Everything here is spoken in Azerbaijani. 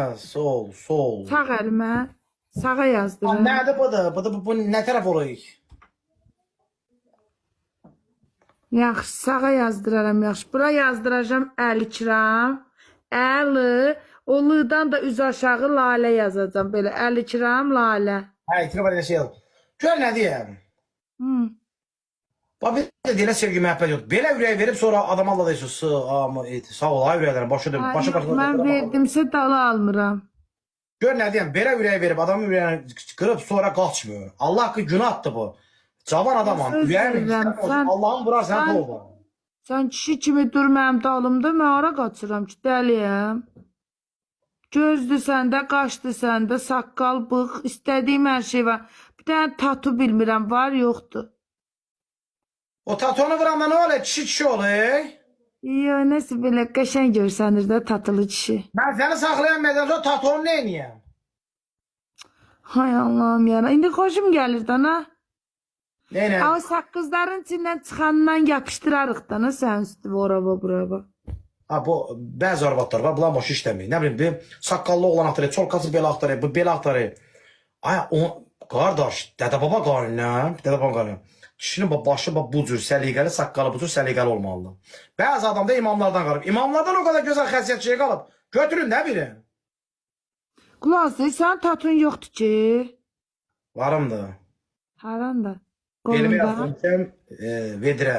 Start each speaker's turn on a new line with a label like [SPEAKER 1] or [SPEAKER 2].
[SPEAKER 1] Sol, sol.
[SPEAKER 2] Sağ əlimə. Sağa yazdırım.
[SPEAKER 1] Nədir bu da? Bu nə tərəf olayıq?
[SPEAKER 2] Yaxşı, sağa yazdıraram, yaxşı. Bura yazdıracam Əlikiram. Əli. O L-dan da üz aşağı Lalə yazacam. Belə Əlikiram, Lalə.
[SPEAKER 1] Hə, itiraf elə şey yox. Gör nə deyəm. Bax, bir də deyilə sevgi məhəbbət yox. Belə ürək verib sonra adam Allah deyirsən, sağ ol, ay ürəklərim, başı
[SPEAKER 2] Mən verdimsə dalı almıram.
[SPEAKER 1] Gör nə deyəm, belə ürək verib adamın ürəyini qırıb sonra qaçmıyor. Allah haqqı günahdır bu. Cavan adamam, ürəyim istəmir. Allah'ın vurar sən tolba.
[SPEAKER 2] Sən kişi kimi dur mənim dalımda, mən ara qaçıram ki, dəliyəm. Gözdür səndə, qaşdır səndə, saqqal, bığ, istədiyim hər şey var. Bir dənə tatu bilmirəm, var, yoxdur.
[SPEAKER 1] O tatonu vuranda nə olur? Kişi olur.
[SPEAKER 2] Yo, nəsə belə qəşəng görsənir də tatılı kişi.
[SPEAKER 1] Mən səni saxlayamayacağım, sonra tatonu neyniyəm?
[SPEAKER 2] Hay Allah'ım yana. İndi xoşum gəlir də, nə?
[SPEAKER 1] Neyniyəm?
[SPEAKER 2] Ama saqqızların içindən çıxandan yapışdırarıq da, nə sən üstü, oraba, buraba.
[SPEAKER 1] Ha, bu bəzi arvadlar var, bunlar başı işləmir. Nə bilim, bir saqqallı oğlan axtarır, çolkası belə axtarır, bu belə axtarır. Ay, o, qardaş, dədə baba qarınlar, dədə baba qarınlar. Kişinin başı bu cür səliqəli, saqqalı bu cür səliqəli olmalıdır. Bəzi adam da imamlardan qalıb. İmamlardan o qədər gözəl xəsiyyət şey qalıb. Götürün, nə bilin?
[SPEAKER 2] Qulası, sən tatun yoxdur ki.
[SPEAKER 1] Varımdır.
[SPEAKER 2] Haranda?
[SPEAKER 1] Elimi
[SPEAKER 2] Qolunda.
[SPEAKER 1] yazdım, vedirə.